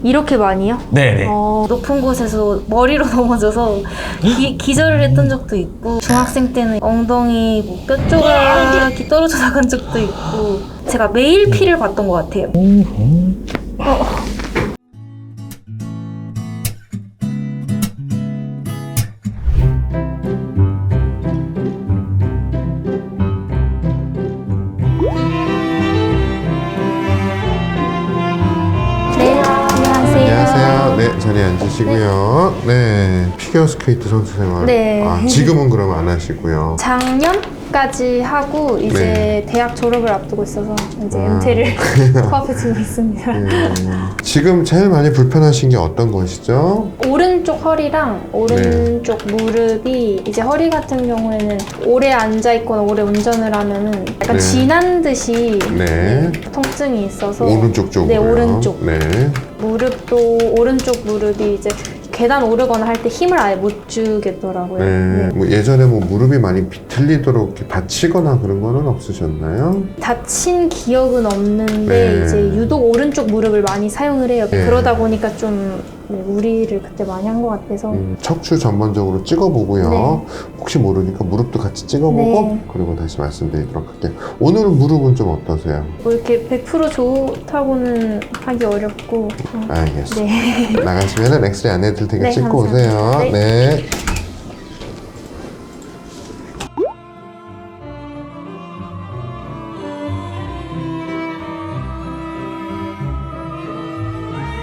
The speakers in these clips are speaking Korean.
이렇게 많이요? 네네. 높은 곳에서 머리로 넘어져서 기절을 했던 적도 있고, 중학생 때는 엉덩이 뼈 조각이 떨어져 나간 적도 있고, 제가 매일 피를 봤던 것 같아요. 안녕하세요. 네, 자리에 앉으시고요. 네, 피겨 스케이트 선수 생활. 네. 지금은 그럼 안 하시고요. 작년까지 하고 이제 네. 대학 졸업을 앞두고 있어서 이제 은퇴를 코앞에 두고 있습니다. 지금 제일 많이 불편하신 게 어떤 것이죠? 오른쪽 허리랑 오른쪽 무릎이 이제 허리 같은 경우에는 오래 앉아 있거나 오래 운전을 하면은 약간 네. 지난 듯이 네. 통증이 있어서 오른쪽 쪽으로요? 네, 오른쪽. 네. 무릎도 오른쪽 무릎이 이제 계단 오르거나 할 때 힘을 아예 못 주겠더라고요. 네. 뭐 예전에 뭐 무릎이 많이 비틀리도록 이렇게 다치거나 그런 거는 없으셨나요? 다친 기억은 없는데 네. 이제 유독 오른쪽 무릎을 많이 사용을 해요. 네. 그러다 보니까 좀 무리를 그때 많이 한 것 같아서 척추 전반적으로 찍어보고요. 네. 혹시 모르니까 무릎도 같이 찍어보고 네. 그리고 다시 말씀드리도록 할게요. 오늘은 무릎은 좀 어떠세요? 뭐 이렇게 100% 좋다고는 하기 어렵고 알겠습니다. 네. 나가시면은 엑스레이 안내해 드릴 테니까 네, 찍고 감사합니다. 오세요. 네. 네.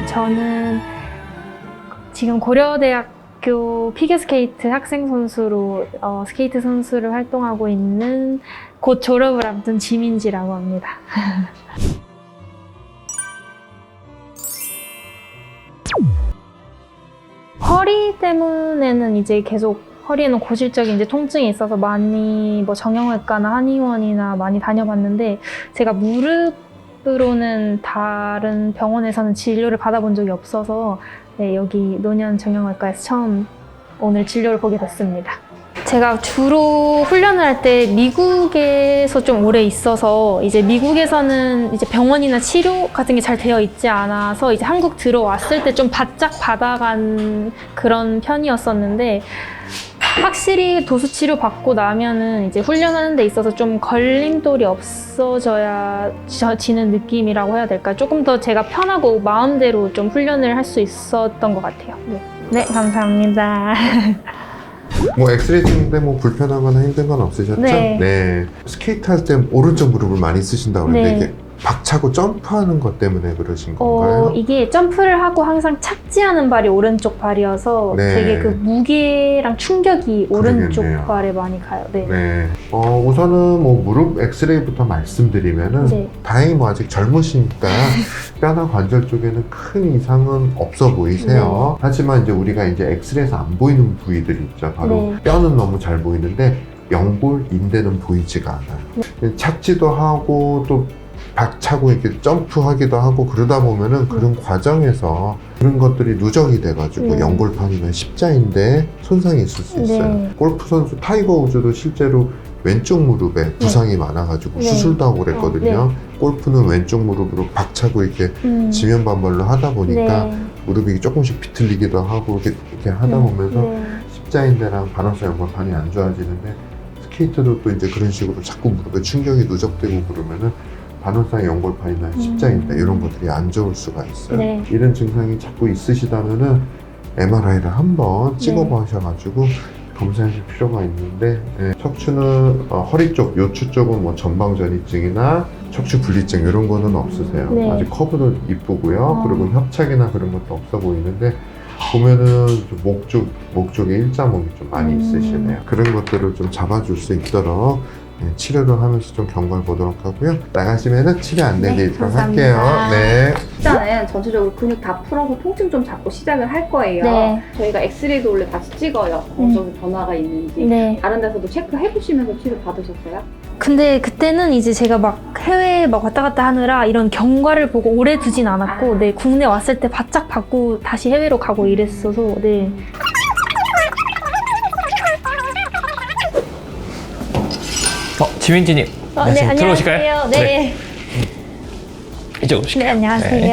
저는 지금 고려대학교 피겨스케이트 학생 선수로 스케이트 선수를 활동하고 있는 곧 졸업을 앞둔 지민지라고 합니다. 허리 때문에는 이제 계속 허리에는 고질적인 이제 통증이 있어서 많이 뭐 정형외과나 한의원이나 많이 다녀봤는데 제가 무릎으로는 다른 병원에서는 진료를 받아본 적이 없어서 네, 여기 노년 정형외과에서 처음 오늘 진료를 보게 됐습니다. 제가 주로 훈련을 할 때 미국에서 좀 오래 있어서 이제 미국에서는 이제 병원이나 치료 같은 게 잘 되어 있지 않아서 이제 한국 들어왔을 때 좀 바짝 받아간 그런 편이었었는데 확실히 도수 치료 받고 나면은 이제 훈련하는 데 있어서 좀 걸림돌이 없어져야 지는 느낌이라고 해야 될까? 조금 더 제가 편하고 마음대로 좀 훈련을 할 수 있었던 것 같아요. 네, 감사합니다. 뭐 엑스레이 찍는데 뭐 불편하거나 힘든 건 없으셨죠? 네. 스케이트 할 때 오른쪽 무릎을 많이 쓰신다고 그랬는데 네. 이게 박차고 점프하는 것 때문에 그러신 건가요? 이게 점프를 하고 항상 착지하는 발이 오른쪽 발이어서 네. 되게 그 무게랑 충격이 오른쪽 그러겠네요. 발에 많이 가요. 네. 네. 우선은 뭐 무릎 엑스레이부터 말씀드리면은 네. 다행히 뭐 아직 젊으시니까 뼈나 관절 쪽에는 큰 이상은 없어 보이세요. 하지만 이제 우리가 이제 엑스레이에서 안 보이는 부위들이 있죠. 바로 네. 뼈는 너무 잘 보이는데 연골, 인대는 보이지가 않아요. 착지도 하고 또 박차고 이렇게 점프하기도 하고 그러다 보면은 그런 과정에서 그런 것들이 누적이 돼가지고 네. 연골판이나 십자인대에 손상이 있을 수 있어요. 네. 골프 선수 타이거 우즈도 실제로 왼쪽 무릎에 부상이 많아가지고 네. 수술도 하고 그랬거든요. 골프는 왼쪽 무릎으로 박차고 이렇게 지면 반발로 하다 보니까 네. 무릎이 조금씩 비틀리기도 하고 이렇게 하다 보면서 네. 십자인대랑 반월사 연골판이 안 좋아지는데 스케이트도 또 이제 그런 식으로 자꾸 무릎에 충격이 누적되고 그러면은 반월사 연골판이나 십자인대 이런 것들이 안 좋을 수가 있어요. 네. 이런 증상이 자꾸 있으시다면은 MRI를 한번 찍어보셔가지고 검사하실 필요가 있는데 척추는 허리 쪽, 요추 쪽은 뭐 전방전이증이나 척추 분리증 이런 거는 없으세요. 네. 아직 커브도 이쁘고요. 그리고 협착이나 그런 것도 없어 보이는데 보면은 좀 목 쪽에 일자목이 좀 많이 있으시네요. 그런 것들을 좀 잡아줄 수 있도록 치료를 하면서 좀 경과를 보도록 하고요. 나가시면은 치료 안내드리도록 할게요. 네. 일단은 전체적으로 근육 다 풀어서 통증 좀 잡고 시작을 할 거예요. 네. 저희가 엑스레이도 원래 다시 찍어요. 어느 정도 변화가 있는지. 네. 다른 데서도 체크해 보시면서 치료 받으셨어요? 근데 그때는 이제 제가 막 해외에 막 왔다 갔다 하느라 이런 경과를 보고 오래 두진 않았고, 네, 국내 왔을 때 바짝 받고 다시 해외로 가고 이랬어서, 네. 지민지님. 네, 들어오실까요? 안녕하세요. 네. 이쪽으로 오실까요? 네, 안녕하세요. 네.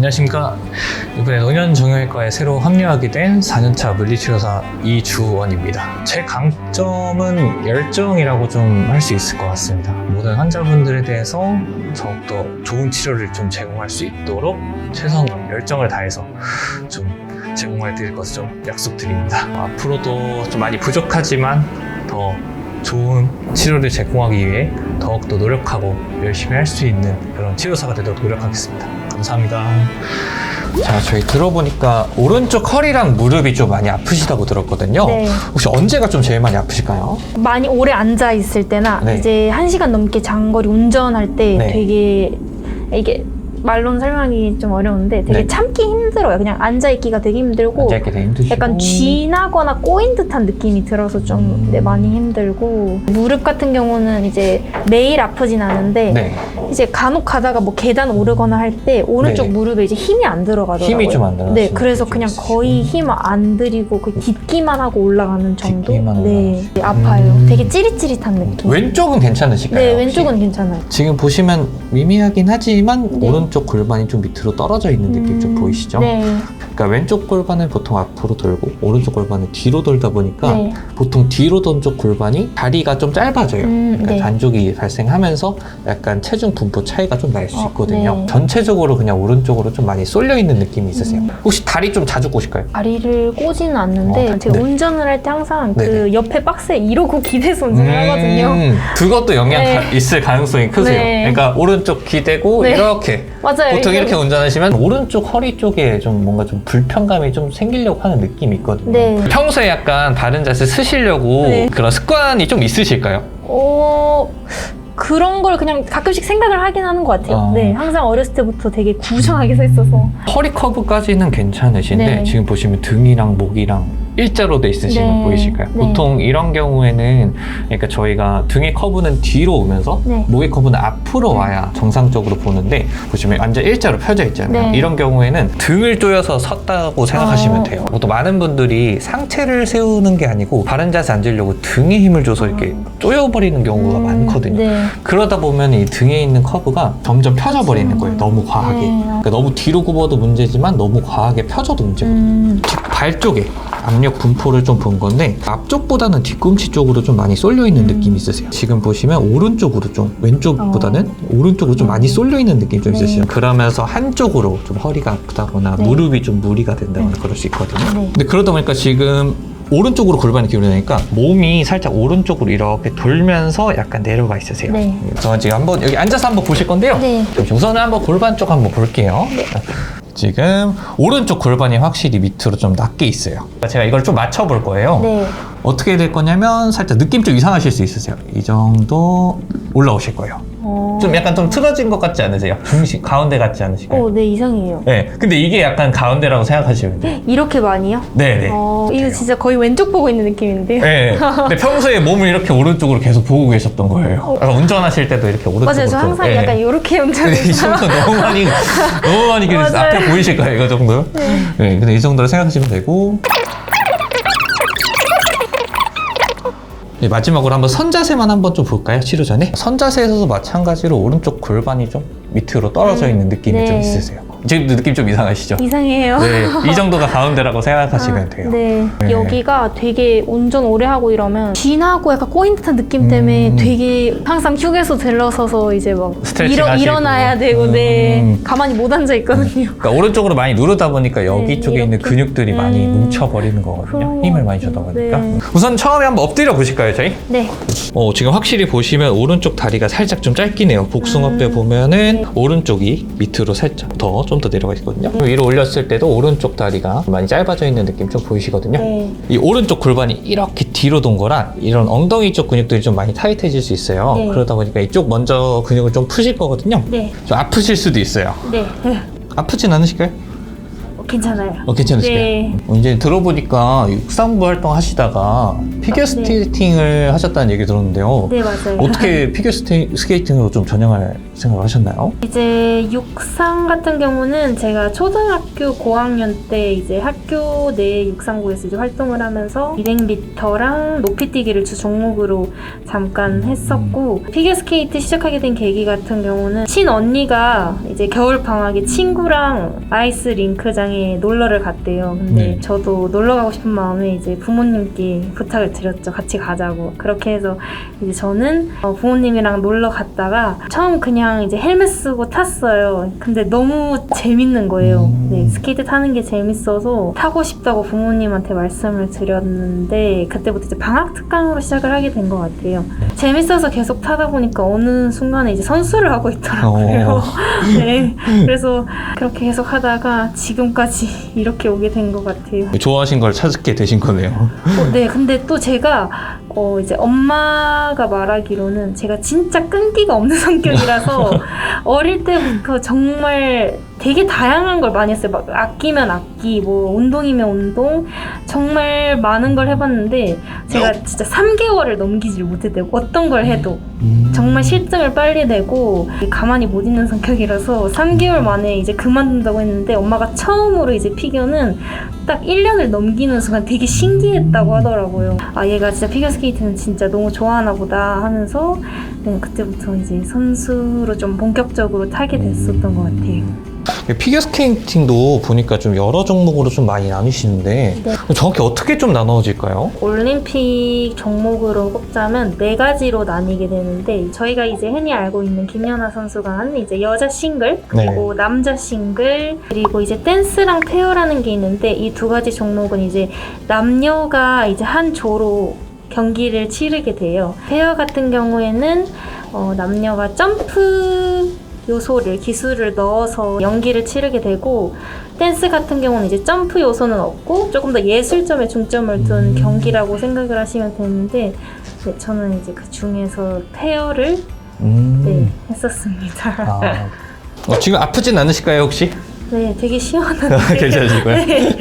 안녕하십니까. 이번에 노년정형외과에 새로 합류하게 된 4년차 물리치료사 이주원입니다. 제 강점은 열정이라고 좀 할 수 있을 것 같습니다. 모든 환자분들에 대해서 더욱더 좋은 치료를 좀 제공할 수 있도록 최선으로 열정을 다해서 좀 제공해 드릴 것을 좀 약속드립니다. 앞으로도 좀 많이 부족하지만 더 좋은 치료를 제공하기 위해 더욱더 노력하고 열심히 할 수 있는 그런 치료사가 되도록 노력하겠습니다. 감사합니다. 자, 저희 들어보니까 오른쪽 허리랑 무릎이 좀 많이 아프시다고 들었거든요. 네. 혹시 언제가 좀 제일 많이 아프실까요? 많이 오래 앉아 있을 때나 네. 이제 1시간 넘게 장거리 운전할 때 네. 되게 이게 말로는 설명이 좀 어려운데 되게 네. 참기 힘들어요. 그냥 앉아있기가 되게 힘들고 앉아있기 되게 힘드시고 약간 쥐나거나 꼬인 듯한 느낌이 들어서 좀 네, 많이 힘들고 무릎 같은 경우는 이제 매일 아프진 않은데 네. 이제 간혹 가다가 뭐 계단 오르거나 할 때 오른쪽 네. 무릎에 이제 힘이 안 들어가더라고요. 힘이 좀 안 들어가시는 네, 그래서 분이 그냥 좀 거의 힘 안 들이고 그 딛기만 하고 올라가는 정도. 딛기만 네, 올라가시고. 아파요. 되게 찌릿찌릿한 느낌. 왼쪽은 괜찮으실까요? 네, 혹시? 왼쪽은 괜찮아요. 지금 보시면 미미하긴 하지만 네. 오른쪽 골반이 좀 밑으로 떨어져 있는 느낌 좀 보이시죠? 네. 그러니까 왼쪽 골반을 보통 앞으로 돌고 오른쪽 골반을 뒤로 돌다 보니까 네. 보통 뒤로 돈 쪽 골반이 다리가 좀 짧아져요. 그러니까 네. 단족이 발생하면서 약간 체중 분포 차이가 좀 날 수 있거든요. 네. 전체적으로 그냥 오른쪽으로 좀 많이 쏠려 있는 느낌이 있으세요. 혹시 다리 좀 자주 꼬실까요? 다리를 꼬지는 않는데 제가 네. 운전을 할 때 항상 네네. 그 옆에 박스에 이러고 기대서 운전을 하거든요. 그것도 영향 네. 있을 가능성이 크세요. 네. 그러니까 오른쪽 기대고 네. 이렇게 맞아요. 보통 이렇게 운전하시면 오른쪽 허리 쪽에 좀 뭔가 좀 불편감이 좀 생기려고 하는 느낌이 있거든요. 네. 평소에 약간 바른 자세 쓰시려고 네. 그런 습관이 좀 있으실까요? 그런 걸 그냥 가끔씩 생각을 하긴 하는 것 같아요. 아. 네, 항상 어렸을 때부터 되게 구정하게 서 있어서. 허리 커브까지는 괜찮으신데 네. 지금 보시면 등이랑 목이랑 일자로 돼 있으신 거 네. 보이실까요? 네. 보통 이런 경우에는 그러니까 저희가 등의 커브는 뒤로 오면서 네. 목의 커브는 앞으로 와야 정상적으로 보는데 보시면 완전 일자로 펴져 있잖아요. 네. 이런 경우에는 등을 조여서 섰다고 생각하시면 돼요. 보통 많은 분들이 상체를 세우는 게 아니고 바른 자세 앉으려고 등에 힘을 줘서 이렇게 조여버리는 경우가 많거든요. 네. 그러다 보면 이 등에 있는 커브가 점점 펴져 버리는 거예요. 너무 과하게. 네. 그러니까 너무 뒤로 굽어도 문제지만 너무 과하게 펴져도 문제거든요. 발 쪽에 압력 분포를 좀 본 건데 앞쪽보다는 뒤꿈치 쪽으로 좀 많이 쏠려 있는 느낌이 있으세요. 지금 보시면 오른쪽으로 좀 왼쪽보다는 오른쪽으로 좀 많이 쏠려 있는 느낌이 좀 네. 있으시죠. 그러면서 한쪽으로 좀 허리가 아프다거나 네. 무릎이 좀 무리가 된다거나 그럴 수 있거든요. 네. 근데 그러다 보니까 지금 오른쪽으로 골반이 기울어지니까 몸이 살짝 오른쪽으로 이렇게 돌면서 약간 내려가 있으세요. 네. 그래서 지금 한번 여기 앉아서 한번 보실 건데요. 네. 우선은 한번 골반 쪽 한번 볼게요. 지금 오른쪽 골반이 확실히 밑으로 좀 낮게 있어요. 제가 이걸 좀 맞춰볼 거예요. 네. 어떻게 될 거냐면 살짝 느낌 좀 이상하실 수 있으세요. 이 정도 올라오실 거예요. 좀 약간 좀 틀어진 것 같지 않으세요? 중심 가운데 같지 않으실까요? 네, 이상해요. 네, 근데 이게 약간 가운데라고 생각하시면 돼요. 이렇게 많이요? 네네. 이거 진짜 거의 왼쪽 보고 있는 느낌인데요. 네. 근데 평소에 몸을 이렇게 오른쪽으로 계속 보고 계셨던 거예요. 약간 운전하실 때도 이렇게 오른쪽으로. 맞아요. 저 항상 네. 약간 이렇게 근데 이 운전해요. 정도 너무 많이 맞아요. 앞에 보이실 거예요, 이거 정도. 네, 근데 이 정도로 생각하시면 되고. 네, 마지막으로 한번 선자세만 한번 좀 볼까요? 치료 전에. 선자세에서도 마찬가지로 오른쪽 골반이 좀 밑으로 떨어져 있는 느낌이 네. 좀 있으세요. 지금도 느낌 좀 이상하시죠? 이상해요. 네, 이 정도가 가운데라고 생각하시면 돼요. 네. 네. 여기가 되게 운전 오래 하고 이러면 쥐나고 약간 꼬인 듯한 느낌 때문에 되게 항상 휴게소 들러서서 이제 막 스트레칭 하시고. 일어나야 되고 네. 가만히 못 앉아 있거든요. 그러니까 오른쪽으로 많이 누르다 보니까 여기 네, 쪽에 있는 이렇게. 근육들이 많이 뭉쳐버리는 거거든요. 그런 힘을 것 많이 주다 같아요. 보니까. 네. 우선 처음에 한번 엎드려 보실까요, 저희? 네. 지금 확실히 보시면 오른쪽 다리가 살짝 좀 짧긴 해요. 복숭아뼈 보면은 오른쪽이 밑으로 살짝 좀 더 내려가 있거든요. 위로 올렸을 때도 오른쪽 다리가 많이 짧아져 있는 느낌 좀 보이시거든요. 네. 이 오른쪽 골반이 이렇게 뒤로 돈 거라 이런 엉덩이 쪽 근육들이 좀 많이 타이트해질 수 있어요. 네. 그러다 보니까 이쪽 먼저 근육을 좀 푸실 거거든요. 네. 좀 아프실 수도 있어요. 네. 아프진 않으실까요? 괜찮아요. 괜찮으실까요? 네. 이제 들어보니까 육상부 활동 하시다가 피겨 스케이팅을 하셨다는 얘기 들었는데요. 네, 맞아요. 어떻게 피겨 스케이팅으로 좀 전향할 생각을 하셨나요? 이제 육상 같은 경우는 제가 초등학교 고학년 때 이제 학교 내 육상부에서 이제 활동을 하면서 200m랑 높이뛰기를 주 종목으로 잠깐 했었고, 피겨스케이트 시작하게 된 계기 같은 경우는 친언니가 이제 겨울 방학에 친구랑 아이스 링크장에 놀러를 갔대요. 근데 네. 저도 놀러 가고 싶은 마음에 이제 부모님께 부탁을 드렸죠. 같이 가자고. 그렇게 해서 이제 저는 부모님이랑 놀러 갔다가 처음 그냥 이제 헬멧 쓰고 탔어요. 근데 너무 재밌는 거예요. 네, 스케이트 타는 게 재밌어서 타고 싶다고 부모님한테 말씀을 드렸는데, 그때부터 이제 방학 특강으로 시작을 하게 된 것 같아요. 재밌어서 계속 타다 보니까 어느 순간에 이제 선수를 하고 있더라고요. 네, 그래서 그렇게 계속 하다가 지금까지 이렇게 오게 된 것 같아요. 좋아하신 걸 찾게 되신 거네요. 네, 근데 또 제가 이제 엄마가 말하기로는 제가 진짜 끈기가 없는 성격이라서 어릴 때부터 정말 되게 다양한 걸 많이 했어요. 막 악기면 악기, 뭐 운동이면 운동, 정말 많은 걸 해봤는데 제가 진짜 3개월을 넘기지를 못했대요. 어떤 걸 해도. 정말 실증을 빨리 내고 가만히 못 있는 성격이라서 3개월 만에 이제 그만둔다고 했는데, 엄마가 처음으로 이제 피겨는 딱 1년을 넘기는 순간 되게 신기했다고 하더라고요. 아, 얘가 진짜 피겨스케이트는 진짜 너무 좋아하나 보다 하면서, 네, 그때부터 이제 선수로 좀 본격적으로 타게 됐었던 것 같아요. 피겨스케이팅도 보니까 좀 여러 종목으로 좀 많이 나뉘시는데 네. 정확히 어떻게 좀 나눠질까요? 올림픽 종목으로 꼽자면 4가지로 나뉘게 되는데, 저희가 이제 흔히 알고 있는 김연아 선수가 하는 이제 여자 싱글, 그리고 남자 싱글, 그리고 이제 댄스랑 페어라는 게 있는데, 이 2가지 종목은 이제 남녀가 이제 한 조로 경기를 치르게 돼요. 페어 같은 경우에는 남녀가 점프 요소를, 기술을 넣어서 연기를 치르게 되고, 댄스 같은 경우는 이제 점프 요소는 없고 조금 더 예술점에 중점을 둔 경기라고 생각을 하시면 되는데, 네, 저는 이제 그 중에서 페어를 네, 했었습니다. 지금 아프진 않으실까요 혹시? 네, 되게 시원한데. 괜찮으시고요? 네.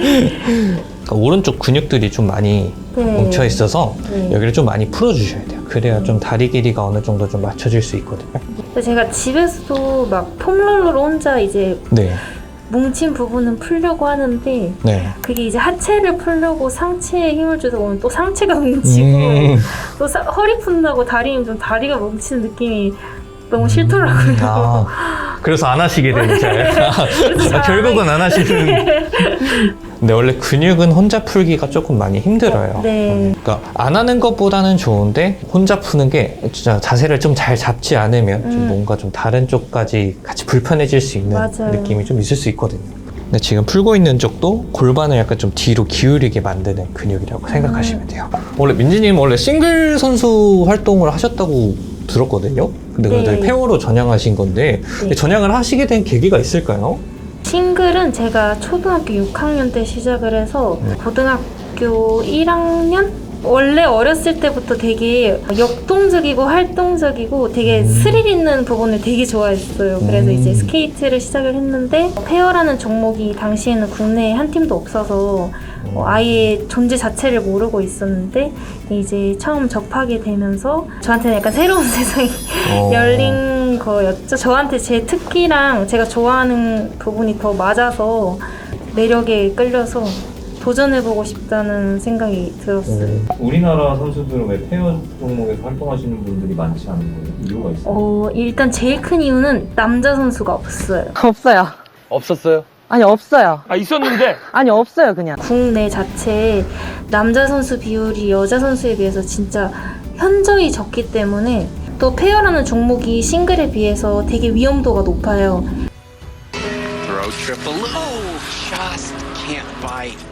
그러니까 오른쪽 근육들이 좀 많이 네. 뭉쳐 있어서 네. 여기를 좀 많이 풀어주셔야 돼요. 그래야 좀 다리 길이가 어느 정도 좀 맞춰질 수 있거든요. 근데 제가 집에서도 막 폼롤러로 혼자 이제 네, 뭉친 부분은 풀려고 하는데, 네. 그게 이제 하체를 풀려고 상체에 힘을 주다 보면 또 상체가 뭉치고 또 허리 푼다고 좀 다리가 뭉치는 느낌이 너무 싫더라고요. 그래서 안 하시게 되죠. 결국은 안 하시는. 근데 원래 근육은 혼자 풀기가 조금 많이 힘들어요. 네. 그러니까 안 하는 것보다는 좋은데 혼자 푸는 게 진짜 자세를 좀 잘 잡지 않으면 좀 뭔가 좀 다른 쪽까지 같이 불편해질 수 있는 맞아요. 느낌이 좀 있을 수 있거든요. 근데 지금 풀고 있는 쪽도 골반을 약간 좀 뒤로 기울이게 만드는 근육이라고 생각하시면 돼요. 원래 민지님 원래 싱글 선수 활동을 하셨다고 들었거든요. 근데 네. 그래도 페어로 전향하신 건데 네. 전향을 하시게 된 계기가 있을까요? 싱글은 제가 초등학교 6학년 때 시작을 해서 고등학교 1학년? 원래 어렸을 때부터 되게 역동적이고 활동적이고 되게 스릴 있는 부분을 되게 좋아했어요. 그래서 이제 스케이트를 시작을 했는데, 페어라는 종목이 당시에는 국내에 한 팀도 없어서 아예 존재 자체를 모르고 있었는데, 이제 처음 접하게 되면서 저한테는 약간 새로운 세상이 열린 거였죠. 저한테 제 특기랑 제가 좋아하는 부분이 더 맞아서 매력에 끌려서 도전해보고 싶다는 생각이 들었어요. 우리나라 선수들은 왜 페어 종목에서 활동하시는 분들이 많지 않은 거예요? 이유가 있어요? 일단 제일 큰 이유는 남자 선수가 없어요. 없어요. 없었어요? 아니 없어요. 아 있었는데 아니 없어요 그냥. 국내 자체에 남자 선수 비율이 여자 선수에 비해서 진짜 현저히 적기 때문에, 또 페어라는 종목이 싱글에 비해서 되게 위험도가 높아요. Throw triple. Oh, just can't bite.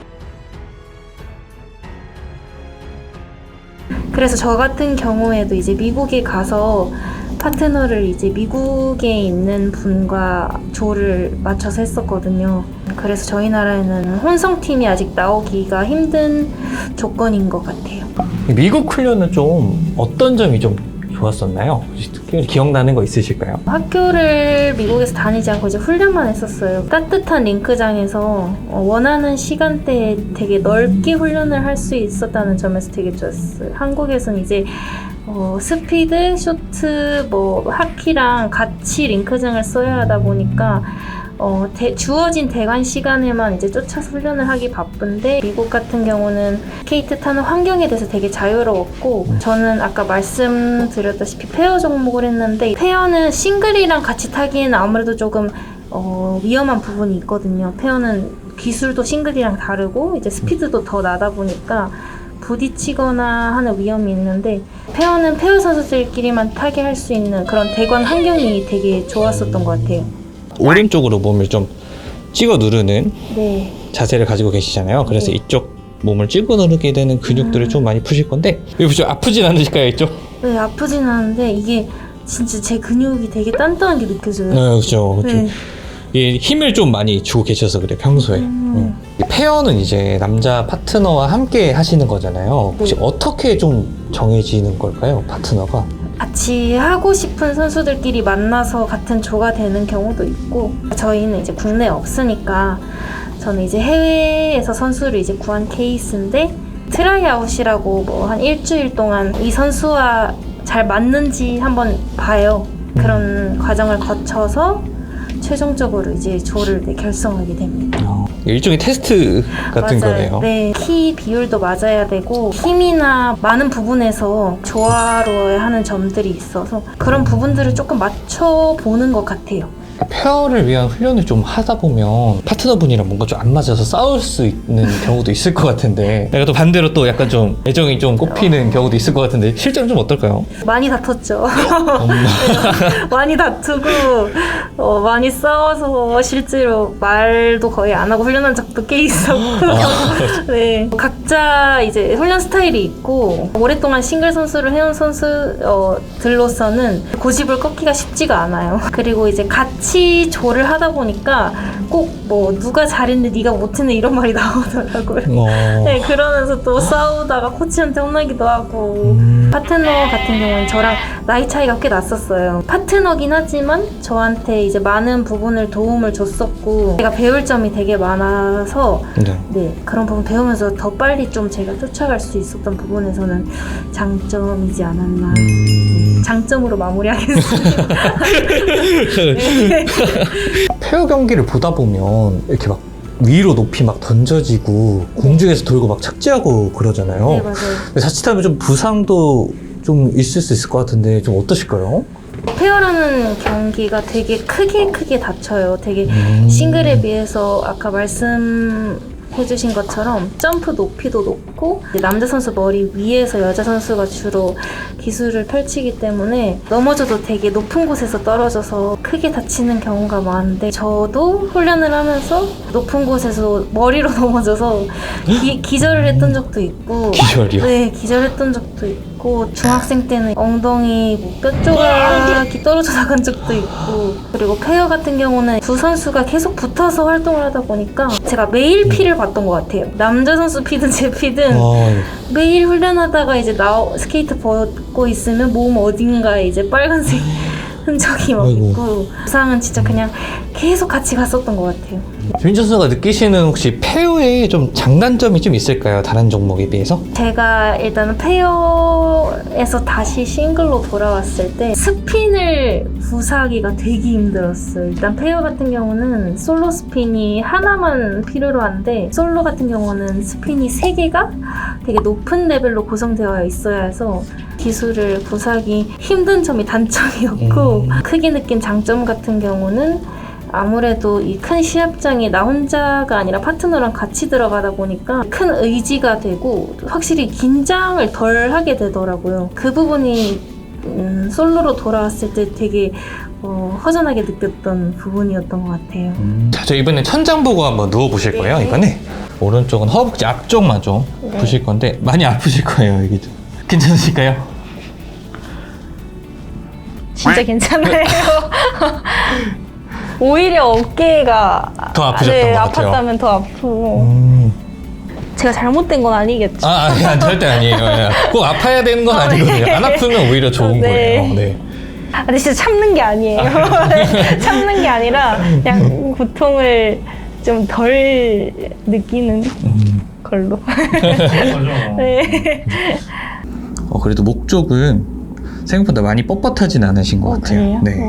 그래서 저 같은 경우에도 이제 미국에 가서 파트너를 이제 미국에 있는 분과 조를 맞춰서 했었거든요. 그래서 저희 나라에는 혼성팀이 아직 나오기가 힘든 조건인 것 같아요. 미국 훈련은 좀 어떤 점이 좀 좋았었나요? 혹시 특별히 기억나는 거 있으실까요? 학교를 미국에서 다니지 않고 이제 훈련만 했었어요. 따뜻한 링크장에서 원하는 시간대에 되게 넓게 훈련을 할 수 있었다는 점에서 되게 좋았어요. 한국에서는 이제 스피드, 쇼트, 하키랑 같이 링크장을 써야 하다 보니까 주어진 대관 시간에만 이제 쫓아서 훈련을 하기 바쁜데, 미국 같은 경우는 스케이트 타는 환경에 대해서 되게 자유로웠고, 저는 아까 말씀드렸다시피 페어 종목을 했는데, 페어는 싱글이랑 같이 타기에는 아무래도 조금 위험한 부분이 있거든요. 페어는 기술도 싱글이랑 다르고 이제 스피드도 더 나다 보니까 부딪히거나 하는 위험이 있는데, 페어는 페어 선수들끼리만 타게 할 수 있는 그런 대관 환경이 되게 좋았었던 것 같아요. 오른쪽으로 몸을 좀 찍어 누르는 네. 자세를 가지고 계시잖아요. 그래서 네. 이쪽 몸을 찍어 누르게 되는 근육들을 좀 많이 푸실 건데, 이거 좀 아프진 않으실까요, 이쪽? 네, 아프진 않은데 이게 진짜 제 근육이 되게 단단한 게 느껴져요. 네, 그렇죠. 네. 이 힘을 좀 많이 주고 계셔서 그래, 평소에. 페어는 이제 남자 파트너와 함께 하시는 거잖아요. 혹시 네. 어떻게 좀 정해지는 걸까요, 파트너가? 같이 하고 싶은 선수들끼리 만나서 같은 조가 되는 경우도 있고, 저희는 이제 국내에 없으니까 저는 이제 해외에서 선수를 이제 구한 케이스인데, 트라이아웃이라고 한 일주일 동안 이 선수와 잘 맞는지 한번 봐요. 그런 과정을 거쳐서 최종적으로 이제 조를 결성하게 됩니다. 일종의 테스트 같은 맞아요. 거네요. 네, 키 비율도 맞아야 되고 힘이나 많은 부분에서 조화로워야 하는 점들이 있어서 그런 부분들을 조금 맞춰보는 것 같아요. 페어를 위한 훈련을 좀 하다 보면 파트너분이랑 뭔가 좀 안 맞아서 싸울 수 있는 경우도 있을 것 같은데, 내가 또 반대로 또 약간 좀 애정이 좀 꼽히는 경우도 있을 것 같은데, 실제로는 좀 어떨까요? 많이 다퉜죠. 많이 다투고 많이 싸워서 실제로 말도 거의 안 하고 훈련한 적도 꽤 있었고. 네, 각자 이제 훈련 스타일이 있고, 오랫동안 싱글 선수를 해온 선수들로서는 고집을 꺾기가 쉽지가 않아요. 그리고 이제 같이 조를 하다 보니까 꼭 누가 잘했는데 네가 못했네 이런 말이 나오더라고요. 네, 그러면서 또 싸우다가 코치한테 혼나기도 하고. 파트너 같은 경우는 저랑 나이 차이가 꽤 났었어요. 파트너긴 하지만 저한테 이제 많은 부분을 도움을 줬었고, 제가 배울 점이 되게 많아서 네, 그런 부분 배우면서 더 빨리 좀 제가 쫓아갈 수 있었던 부분에서는 장점이지 않았나. 장점으로 마무리하겠습니다. 네. 페어 경기를 보다 보면 이렇게 막 위로 높이 막 던져지고 공중에서 돌고 막 착지하고 그러잖아요. 네, 맞아요. 근데 자칫하면 좀 부상도 좀 있을 수 있을 것 같은데 좀 어떠실까요? 페어라는 경기가 되게 크게 다쳐요. 되게 싱글에 비해서 아까 말씀해주신 것처럼 점프 높이도 높고, 남자 선수 머리 위에서 여자 선수가 주로 기술을 펼치기 때문에 넘어져도 되게 높은 곳에서 떨어져서 크게 다치는 경우가 많은데, 저도 훈련을 하면서 높은 곳에서 머리로 넘어져서 기절을 했던 적도 있고. 기절이요? 네, 기절했던 적도 있고, 중학생 때는 엉덩이 뼈 조각이 떨어져 나간 적도 있고. 그리고 페어 같은 경우는 두 선수가 계속 붙어서 활동을 하다 보니까 제가 매일 피를 봤던 것 같아요. 남자 선수 피든 제 피든 매일 훈련하다가 이제 스케이트 벗고 있으면 몸 어딘가에 이제 빨간색 흔적이 막 있고, 부상은 진짜 그냥 계속 같이 갔었던 것 같아요. 조인재 선수가 느끼시는 혹시 페어에 좀 장단점이 좀 있을까요? 다른 종목에 비해서? 제가 일단은 페어에서 다시 싱글로 돌아왔을 때 스핀을 구사하기가 되게 힘들었어요. 일단 페어 같은 경우는 솔로 스핀이 하나만 필요로 한데, 솔로 같은 경우는 스핀이 3개가 되게 높은 레벨로 구성되어 있어야 해서 기술을 구사하기 힘든 점이 단점이었고, 크게 느낀 장점 같은 경우는 아무래도 이 큰 시합장에 나 혼자가 아니라 파트너랑 같이 들어가다 보니까 큰 의지가 되고 확실히 긴장을 덜 하게 되더라고요. 그 부분이 솔로로 돌아왔을 때 되게 허전하게 느꼈던 부분이었던 것 같아요. 자, 저 이번엔 천장 보고 한번 누워보실 거예요, 이번에. 오른쪽은 허벅지 앞쪽만 좀 보실 건데 많이 아프실 거예요, 이게 좀. 괜찮으실까요? 진짜 괜찮아요. 오히려 어깨가 더 아프셨던 것 같아요. 아팠다면 더 아프고. 제가 잘못된 건 아니겠죠? 아니, 절대 아니에요. 꼭 아파야 되는 건 아니거든요. 안 아프면 오히려 좋은 거예요. 네. 근데 진짜 참는 게 아니에요. 참는 게 아니라 그냥 고통을 좀 덜 느끼는 걸로. 네. 그래도 목 쪽은 생각보다 많이 뻣뻣하진 않으신 것 같아요. 그래요? 네.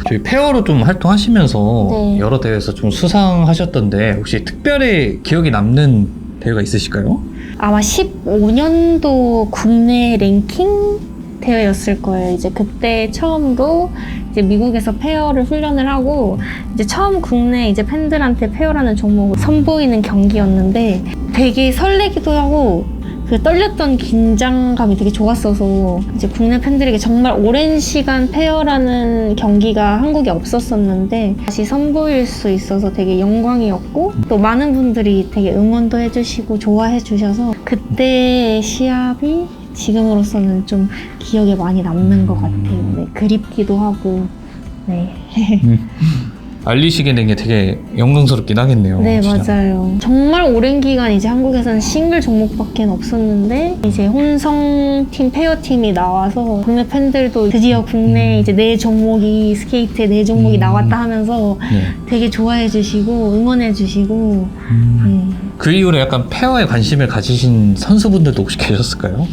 저희 페어로 좀 활동하시면서 네. 여러 대회에서 좀 수상하셨던데 혹시 특별히 기억에 남는 대회가 있으실까요? 아마 15년도 국내 랭킹 대회였을 거예요. 이제 그때 처음으로 이제 미국에서 페어를 훈련을 하고 이제 처음 국내 이제 팬들한테 페어라는 종목을 선보이는 경기였는데 되게 설레기도 하고 그 떨렸던 긴장감이 되게 좋았어서 이제 국내 팬들에게 정말 오랜 시간 페어라는 경기가 한국에 없었었는데 다시 선보일 수 있어서 되게 영광이었고 또 많은 분들이 되게 응원도 해주시고 좋아해 주셔서 그때의 시합이 지금으로서는 좀 기억에 많이 남는 것 같아요. 네, 그립기도 하고 네. 알리시게 된 게 되게 영광스럽긴 하겠네요. 네, 진짜. 맞아요. 정말 오랜 기간 이제 한국에서는 싱글 종목밖에 없었는데 이제 혼성팀, 페어팀이 나와서 국내 팬들도 드디어 국내 이제 네 종목이 스케이트에 네 종목이 나왔다 하면서 네. 되게 좋아해 주시고 응원해 주시고 그 이후로 약간 페어에 관심을 가지신 선수분들도 혹시 계셨을까요?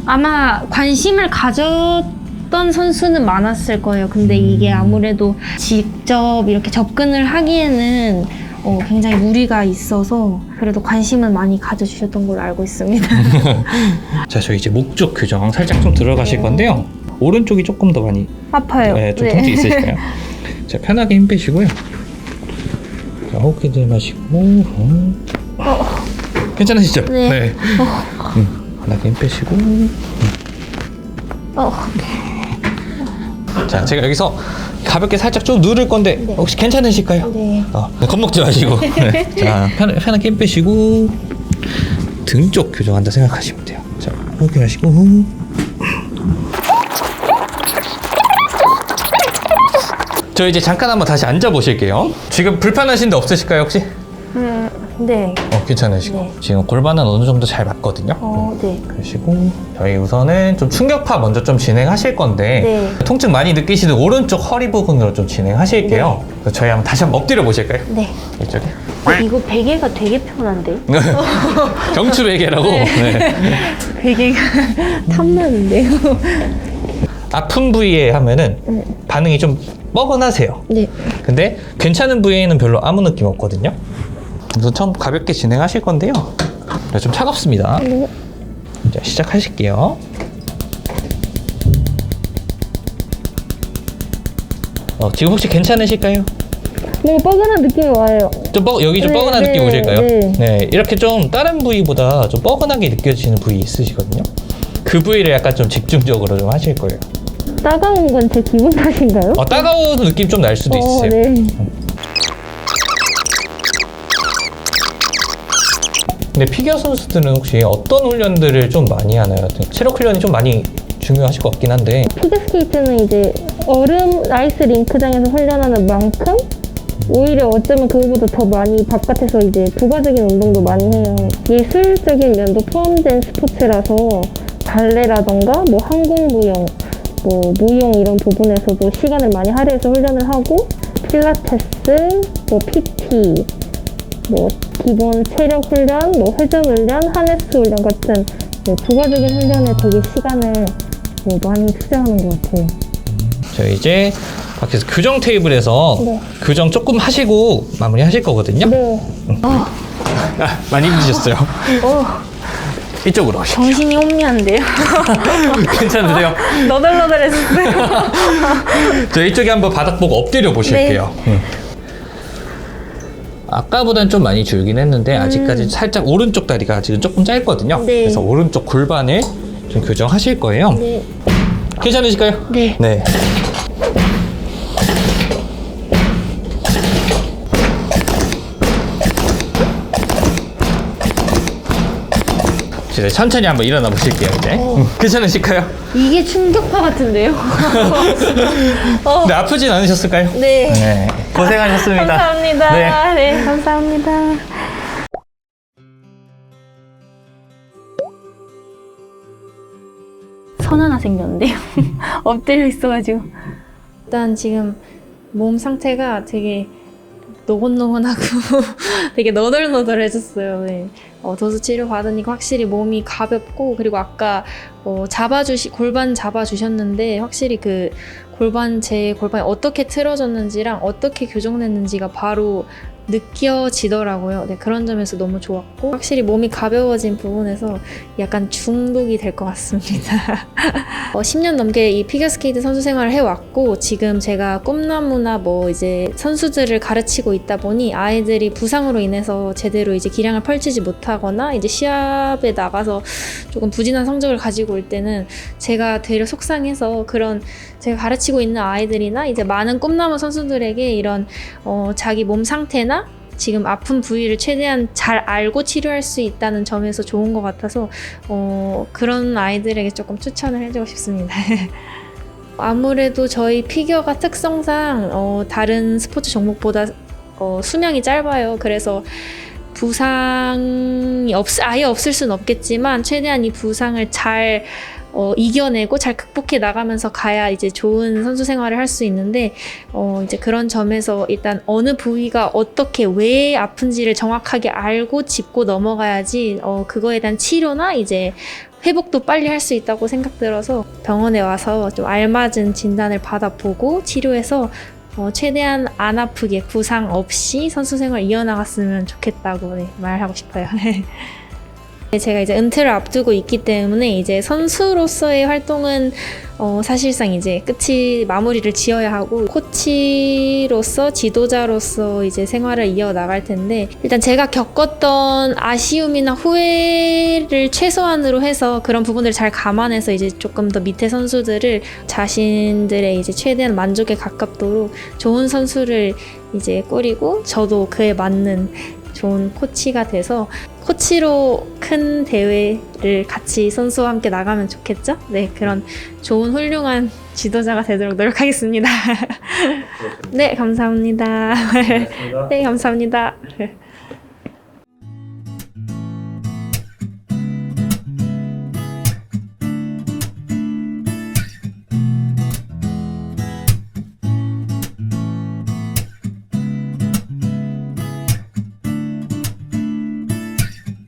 아마 관심을 가졌던 선수는 많았을 거예요. 근데 이게 아무래도 직접 이렇게 접근을 하기에는 굉장히 무리가 있어서 그래도 관심은 많이 가져주셨던 걸로 알고 있습니다. 자, 저희 이제 목적 교정 살짝 좀 들어가실 건데요. 오른쪽이 조금 더 많이 아파요. 네, 좀 통증 있으실까요? 자, 편하게 힘 빼시고요. 자, 호흡 들이마시고 괜찮으시죠? 네. 편하게 힘 빼시고 자, 제가 여기서 가볍게 살짝 좀 누를 건데 네. 혹시 괜찮으실까요? 네. 겁먹지 마시고 네. 자, 편하게 힘 빼시고 등 쪽 교정한다 생각하시면 돼요. 자, 호흡 하시고 저 이제 잠깐 한번 다시 앉아 보실게요. 지금 불편하신 데 없으실까요 혹시? 네. 괜찮으시고 네. 지금 골반은 어느 정도 잘 맞거든요. 네. 그러시고 저희 우선은 좀 충격파 먼저 좀 진행하실 건데 네. 통증 많이 느끼시는 오른쪽 허리 부분으로 좀 진행하실게요. 그래서 저희 한번 다시 한번 엎드려 보실까요? 네. 이쪽에 이거 베개가 되게 편한데? 경추 베개라고. 네. 베개가 탐나는데요. 아픈 부위에 하면은 반응이 좀 뻐근하세요. 네. 근데 괜찮은 부위에는 별로 아무 느낌 없거든요. 우선 처음 가볍게 진행하실 건데요. 네, 좀 차갑습니다. 네. 이제 시작하실게요. 지금 혹시 괜찮으실까요? 뭔가 뻐근한 느낌이 와요. 여기 좀 네, 뻐근한 네, 느낌 오실까요? 네. 이렇게 좀 다른 부위보다 좀 뻐근하게 느껴지는 부위 있으시거든요. 그 부위를 약간 좀 집중적으로 좀 하실 거예요. 따가운 건 제 기분 탓인가요? 따가운 느낌 좀 날 수도 있으세요. 네. 근데 피겨 선수들은 혹시 어떤 훈련들을 좀 많이 하나요? 체력 훈련이 좀 많이 중요하실 것 같긴 한데 피겨스케이트는 이제 얼음 아이스 링크장에서 훈련하는 만큼 오히려 어쩌면 그거보다 더 많이 바깥에서 이제 부가적인 운동도 많이 해요. 예술적인 면도 포함된 스포츠라서 발레라던가 뭐 항공무용, 뭐 무용 이런 부분에서도 시간을 많이 할애해서 훈련을 하고 필라테스, 뭐 PT, 뭐 기본 체력 훈련, 뭐 회전 훈련, 하네스 훈련 같은 부가적인 훈련에 되게 시간을 많이 투자하는 것 같아요. 저 이제 밖에서 교정 테이블에서 네. 교정 조금 하시고 마무리 하실 거거든요. 네. 많이 힘드셨어요? 이쪽으로 오시죠. 정신이 혼미한데요. 괜찮으세요? 너덜너덜했어요. 저 이쪽에 한번 바닥 보고 엎드려 보실게요. 아까보다는 좀 많이 줄긴 했는데 아직까지 살짝 오른쪽 다리가 지금 조금 짧거든요. 네. 그래서 오른쪽 골반을 좀 교정하실 거예요. 네. 괜찮으실까요? 네. 네. 이제 천천히 한번 일어나 보실게요. 이제 괜찮으실까요? 이게 충격파 같은데요? 네, 아프진 않으셨을까요? 네. 네. 고생하셨습니다. 감사합니다. 네. 네, 감사합니다. 선 하나 생겼는데요. 엎드려 있어가지고. 일단 지금 몸 상태가 되게 노곤노곤하고 되게 너덜너덜해졌어요. 네. 도수 치료 받으니까 확실히 몸이 가볍고, 그리고 아까 골반 잡아주셨는데 확실히 그 제 골반이 어떻게 틀어졌는지랑 어떻게 교정됐는지가 바로 느껴지더라고요. 네, 그런 점에서 너무 좋았고, 확실히 몸이 가벼워진 부분에서 약간 중독이 될 것 같습니다. 10년 넘게 이 피겨스케이트 선수 생활을 해왔고, 지금 제가 꿈나무나 이제 선수들을 가르치고 있다 보니 아이들이 부상으로 인해서 제대로 이제 기량을 펼치지 못하거나 이제 시합에 나가서 조금 부진한 성적을 가지고 올 때는 제가 되려 속상해서, 그런 제가 가르치고 있는 아이들이나 이제 많은 꿈나무 선수들에게 이런 자기 몸 상태나 지금 아픈 부위를 최대한 잘 알고 치료할 수 있다는 점에서 좋은 것 같아서 그런 아이들에게 조금 추천을 해주고 싶습니다. 아무래도 저희 피겨가 특성상 다른 스포츠 종목보다 수명이 짧아요. 그래서 부상이 아예 없을 수는 없겠지만 최대한 이 부상을 잘 이겨내고 잘 극복해 나가면서 가야 이제 좋은 선수 생활을 할 수 있는데, 이제 그런 점에서 일단 어느 부위가 어떻게 왜 아픈지를 정확하게 알고 짚고 넘어가야지 그거에 대한 치료나 이제 회복도 빨리 할 수 있다고 생각들어서 병원에 와서 좀 알맞은 진단을 받아보고 치료해서 최대한 안 아프게 부상 없이 선수 생활 이어나갔으면 좋겠다고 말하고 싶어요. 제가 이제 은퇴를 앞두고 있기 때문에 이제 선수로서의 활동은 사실상 이제 끝이 마무리를 지어야 하고, 코치로서 지도자로서 이제 생활을 이어나갈 텐데, 일단 제가 겪었던 아쉬움이나 후회를 최소한으로 해서 그런 부분들을 잘 감안해서 이제 조금 더 밑에 선수들을 자신들의 이제 최대한 만족에 가깝도록 좋은 선수를 이제 꾸리고, 저도 그에 맞는 좋은 코치가 돼서 코치로 큰 대회를 같이 선수와 함께 나가면 좋겠죠? 네, 그런 좋은 훌륭한 지도자가 되도록 노력하겠습니다. 네, 감사합니다. 네, 감사합니다.